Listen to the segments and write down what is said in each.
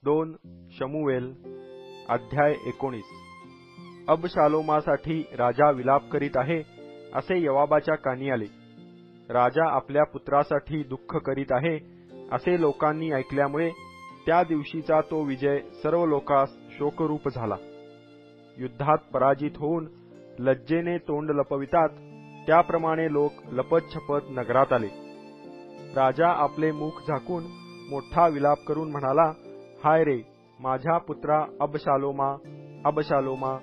2 शमूएल अध्याय 19। अबशालोमासाठी राजा विलाप करीत आहे असे योवाबाच्या कानी आले। राजा आपल्या पुत्रासाठी दुःख करीत आहे असे लोकांनी ऐकल्यामुळे त्या दिवशीचा तो विजय सर्व लोकांस शोकरूप झाला। युद्धात पराजित होऊन लज्जेने तोंड लपवितात त्याप्रमाणे लोक लपतछपत नगरात आले। राजा आपले मुख झाकून मोठा विलाप करून म्हणाला, हाय रे माझ्या पुत्रा अबशालोमा, अबशालोमा,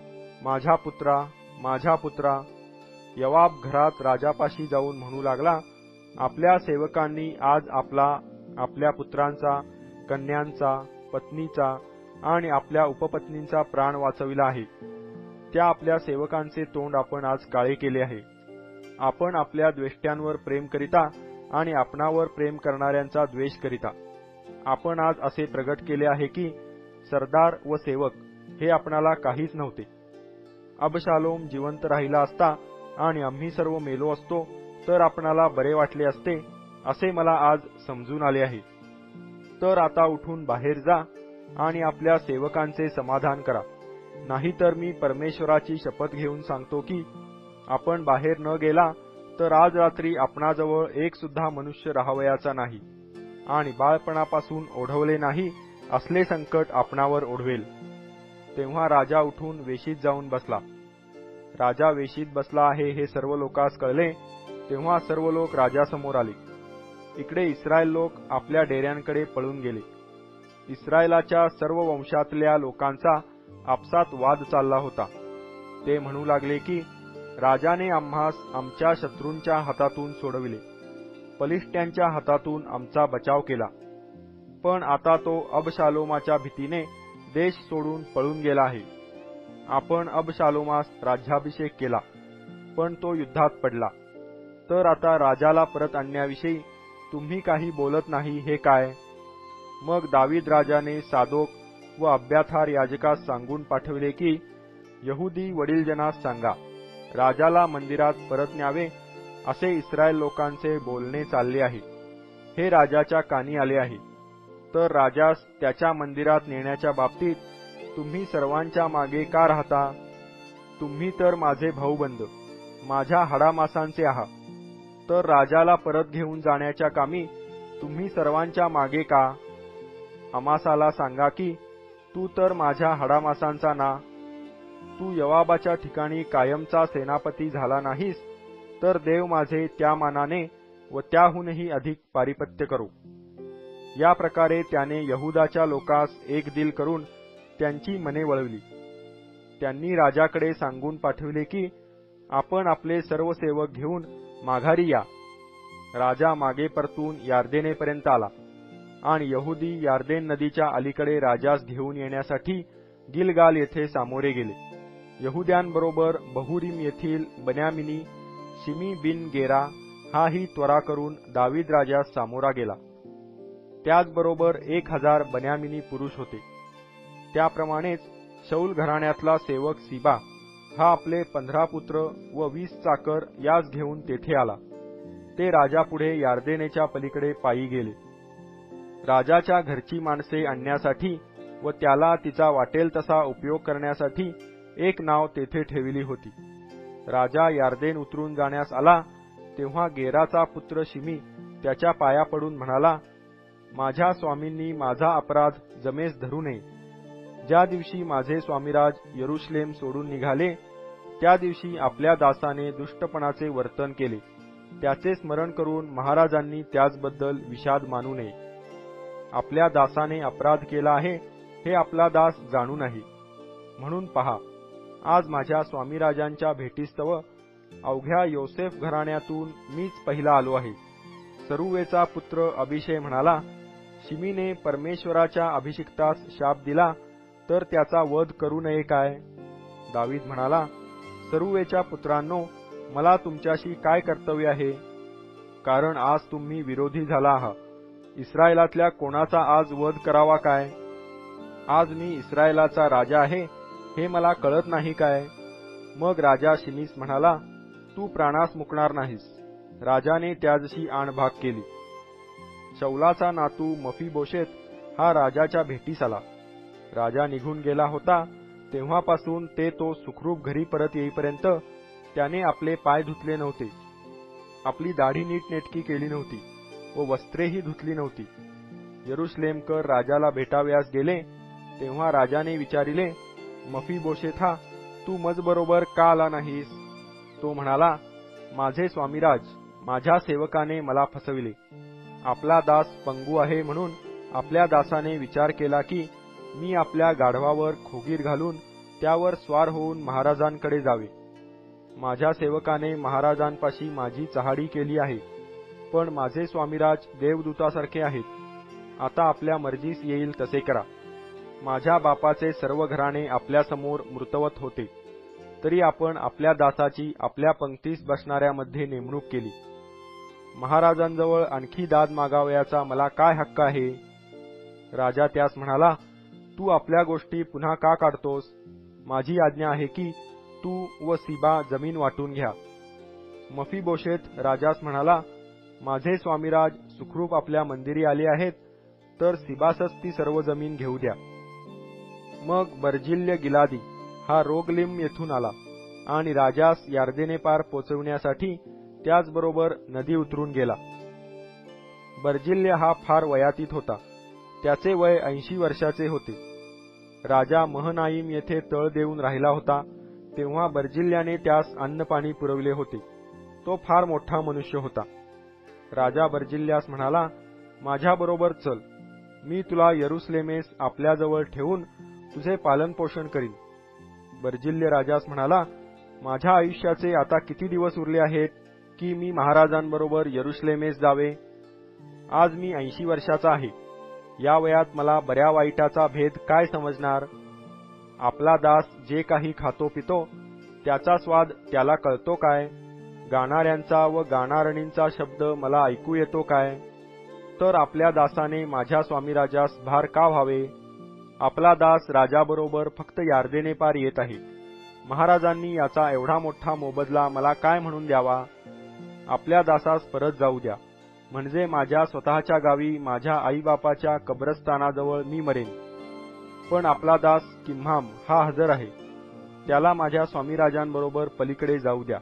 माझ्या पुत्रा, माझ्या पुत्रा। योवाब घरात राजापाशी जाऊन म्हणू लागला, आपल्या सेवकांनी आज आपल्या पुत्रांचा, कन्यांचा, पत्नीचा आणि आपल्या उपपत्नींचा प्राण वाचविला आहे। त्या आपल्या सेवकांचे तोंड आपण आज काळे केले आहे। आपण आपल्या द्वेष्ट्यांवर प्रेम करिता आणि आपणावर प्रेम करणाऱ्यांचा द्वेष करिता आपण आज असे प्रगट केले आहे की सरदार व सेवक हे आपणाला काहीच नव्हते। अबशालोम जिवंत राहिला असता आणि आम्ही सर्व मेलो असतो तर आपणाला बरे वाटले असते असे मला आज समजून आले आहे। तर आता उठून बाहेर जा आणि आपल्या सेवकांचे समाधान करा, नाहीतर मी परमेश्वराची शपथ घेऊन सांगतो की आपण बाहेर न गेला तर आज रात्री आपणाजवळ एक सुद्धा मनुष्य राहावयाचा नाही आणि बाळपणापासून ओढवले नाही असले संकट आपणावर ओढवेल। तेव्हा राजा उठून वेशीत जाऊन बसला। राजा वेशीत बसला आहे हे सर्व लोकांस कळले तेव्हा सर्व लोक राजासमोर आले। इकडे इस्रायल लोक आपल्या डेऱ्यांकडे पळून गेले। इस्रायलाच्या सर्व वंशातल्या लोकांचा आपसात वाद चालला होता। ते म्हणू लागले की राजाने आम्हास आमच्या शत्रूंच्या हातातून सोडविले, पलिष्ट्यांच्या हातातून आमचा बचाव केला, पण आता तो अबशालोमाच्या भीतीने देश सोडून पळून गेला आहे। आपण अबशालोमास राज्याभिषेक केला, पण तो युद्धात पडला, तर आता राजाला परत आणण्याविषयी तुम्ही काही बोलत नाही हे काय? मग दावीद राजाने सादोक व अब्याथार याजकास सांगून पाठविले की यहुदी वडीलजनास सांगा, राजाला मंदिरात परत न्यावे असे इस्रायल लोकांचे बोलणे चालले आहे, हे राजाच्या कानी आले आहे। तर राजास त्याच्या मंदिरात नेण्याच्या बाबतीत तुम्ही सर्वांच्या मागे का राहता? तुम्ही तर माझे भाऊबंद, माझ्या हाडामासांचे आहात, तर राजाला परत घेऊन जाण्याच्या कामी तुम्ही सर्वांच्या मागे का? अमासाला सांगा की तू तर माझ्या हाडामासांचा ना, तू योवाबाच्या ठिकाणी कायमचा सेनापती झाला नाहीस, तर देव माझे त्या मानाने व त्याहूनही अधिक पारिपत्य करो। या प्रकारे त्याने यहुदाच्या लोकांस एक दिल करून त्यांची मने वळवली। त्यांनी राजाकडे सांगून पाठविले की आपण आपले सर्व सेवक घेऊन माघारी या। राजा मागे परतून यार्देनेपर्यंत आला आणि यहुदी यार्देन नदीच्या अलीकडे राजास घेऊन येण्यासाठी गिलगाल येथे सामोरे गेले। यहुद्यांबरोबर बहुरीम येथील बन्यामिनी शिमी बिन गेरा हाही त्वरा करून दावीद राजास सामोरा गेला। त्याचबरोबर 1000 बन्यामिनी पुरुष होते। त्याप्रमाणेच शौल घराण्यातला सेवक सिबा हा आपले 15 पुत्र व 20 चाकर यास घेऊन तेथे आला। ते राजापुढे यार्देनेच्या पलीकडे पायी गेले। राजाच्या घरची माणसे आणण्यासाठी व त्याला तिचा वाटेल तसा उपयोग करण्यासाठी एक नाव तेथे ठेवली होती। राजा यार्देन उतरून जाण्यास आला तेव्हा गेराचा पुत्र शिमी त्याच्या पाया पडून म्हणाला, माझ्या स्वामींनी माझा अपराध जमेस धरू नये। ज्या दिवशी माझे स्वामीराज यरुशलेम सोडून निघाले त्या दिवशी आपल्या दासाने दुष्टपणाचे वर्तन केले, त्याचे स्मरण करून महाराजांनी त्याचबद्दल विषाद मानू नये। आपल्या दासाने अपराध केला आहे हे आपला दास जाणू नाही, म्हणून पहा आज माझ्या स्वामीराजांच्या भेटीस्तव अवघ्या योसेफ घराण्यातून मीच पहिला आलो आहे। सरुवेचा पुत्र अभिषय म्हणाला, शिमीने परमेश्वराच्या अभिषिक्तास शाप दिला तर त्याचा वध करू नये काय? दावीद म्हणाला, सरुवेच्या पुत्रांनो, मला तुमच्याशी काय कर्तव्य आहे? कारण आज तुम्ही विरोधी झाला आहात। इस्रायलातल्या कोणाचा आज वध करावा काय? आज मी इस्रायलाचा राजा आहे हे मला कळत नाही काय? मग राजा शिमीस म्हणाला, तू प्राणास मुकणार नाहीस। राजाने त्याजशी आणभाग केली। शौलाचा नातू मफीबोशेत हा राजाच्या भेटीस आला. राजा निघून गेला होता तेव्हापासून ते तो सुखरूप घरी परत येईपर्यंत त्याने आपले पाय धुतले नव्हते, आपली दाढी नीटनेटकी केली नव्हती व वस्त्रेही धुतली नव्हती. यरुशलेमकर राजाला भेटावयास गेले तेव्हा राजाने विचारिले, मफीबोशेथा, तू मजबरोबर का आला नाहीस? तो म्हणाला, माझे स्वामीराज, माझ्या सेवकाने मला फसविले. आपला दास पंगू आहे म्हणून आपल्या दासाने विचार केला की मी आपल्या गाढवावर खोगीर घालून त्यावर स्वार होऊन महाराजांकडे जावे. माझ्या सेवकाने महाराजांपाशी माझी चहाडी केली आहे, पण माझे स्वामीराज देवदूतासारखे आहेत. आता आपल्या मर्जीस येईल तसे करा. माझ्या बापाचे सर्व घराणे आपल्यासमोर मृतवत होते, तरी आपण आपल्या दासाची आपल्या पंक्तीस बसणाऱ्यामध्ये नेमणूक केली. महाराजांजवळ आणखी दाद मागावयाचा मला काय हक्क आहे? राजा त्यास म्हणाला, तू आपल्या गोष्टी पुन्हा का काढतोस? माझी आज्ञा आहे की तू व सिबा जमीन वाटून घ्या. मफीबोशेत राजास म्हणाला, माझे स्वामीराज सुखरूप आपल्या मंदिरी आले आहेत, तर सिबासच ती सर्व जमीन घेऊ द्या. मग बर्जिल्य गिलादी हा रोगलिम येथून आला आणि राजास यार्देने पार पोचविण्यासाठी त्याचबरोबर नदी उतरून गेला. बर्जिल्य हा फार वयातीत होता. त्याचे वय 80 वर्षाचे होते. राजा महनाईम येथे तळ देऊन राहिला होता तेव्हा बर्जिल्ल्याने त्यास अन्नपाणी पुरविले होते. तो फार मोठा मनुष्य होता. राजा बर्जिल्ल्यास म्हणाला, माझ्याबरोबर चल, मी तुला यरुशलेमेस आपल्याजवळ ठेवून तुझे पालनपोषण करीन. बर्जिल्य राजास म्हणाला, माझ्या आयुष्याचे आता किती दिवस उरले आहेत की मी महाराजांबरोबर यरुशलेमेस जावे? आज मी 80 वर्षाचा आहे. या वयात मला बऱ्या वाईटाचा भेद काय समजणार? आपला दास जे काही खातो पितो त्याचा स्वाद त्याला कळतो काय? गाणाऱ्यांचा व गाणारणींचा शब्द मला ऐकू येतो काय? तर आपल्या दासाने माझ्या स्वामीराजास भार का व्हावे? आपला दास राजाबरोबर फक्त यार्देने पार येत आहे. महाराजांनी याचा एवढा मोठा मोबदला मला काय म्हणून द्यावा? आपल्या दासास परत जाऊ द्या, म्हणजे माझ्या स्वतःच्या गावी माझ्या आईबापाच्या कब्रस्थानाजवळ मी मरेन. पण आपला दास किम्हाम हा हजर आहे, त्याला माझ्या स्वामीराजांबरोबर पलीकडे जाऊ द्या.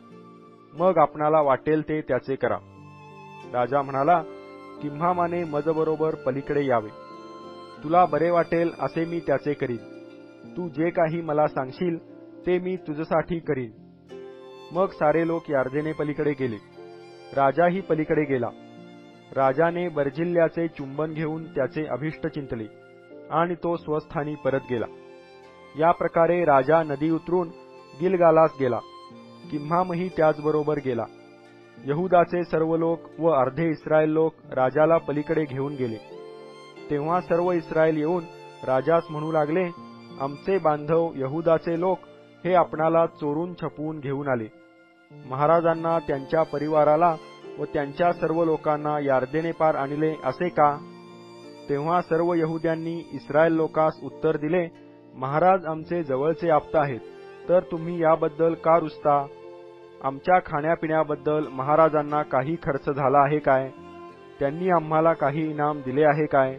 मग आपणाला वाटेल ते त्याचे करा. राजा म्हणाला, किम्हामाने मजबरोबर पलीकडे यावे. तुला बरे वाटेल असे मी त्याचे करीन. तू जे काही मला सांगशील ते मी तुझ्यासाठी करीन. मग सारे लोक यार्देने पलीकडे गेले. राजाही पलीकडे गेला. राजाने बर्जिल्ल्याचे चुंबन घेऊन त्याचे अभिष्ट चिंतले आणि तो स्वस्थानी परत गेला. या प्रकारे राजा नदी उतरून गिलगालास गेला. किम्हामही त्याचबरोबर गेला. यहुदाचे सर्व लोक व अर्धे इस्रायल लोक राजाला पलीकडे घेऊन गेले. तेव्हा सर्व इस्रायल येऊन राजास म्हणू लागले, आमचे बांधव यहुदाचे लोक हे आपणाला चोरून छपवून घेऊन आले. महाराजांना, त्यांच्या परिवाराला व त्यांच्या सर्व लोकांना यार्देने पार आणले असे का? तेव्हा सर्व यहुद्यांनी इस्रायल लोकास उत्तर दिले, महाराज आमचे जवळचे आप्त आहेत, तर तुम्ही याबद्दल का रुसता? आमच्या खाण्यापिण्याबद्दल महाराजांना काही खर्च झाला आहे काय? त्यांनी आम्हाला काही इनाम दिले आहे काय?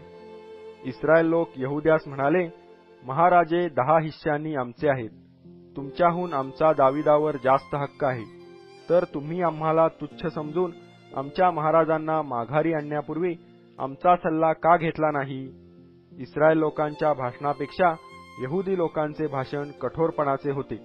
इस्रायल लोक यहुद्यास म्हणाले, महाराजे 10 हिस्स्यांनी आमचे आहेत. तुमच्याहून आमचा दाविदावर जास्त हक्क आहे. तर तुम्ही आम्हाला तुच्छ समजून आमच्या महाराजांना माघारी आणण्यापूर्वी आमचा सल्ला का घेतला नाही? इस्रायल लोकांच्या भाषणापेक्षा यहुदी लोकांचे भाषण कठोरपणाचे होते.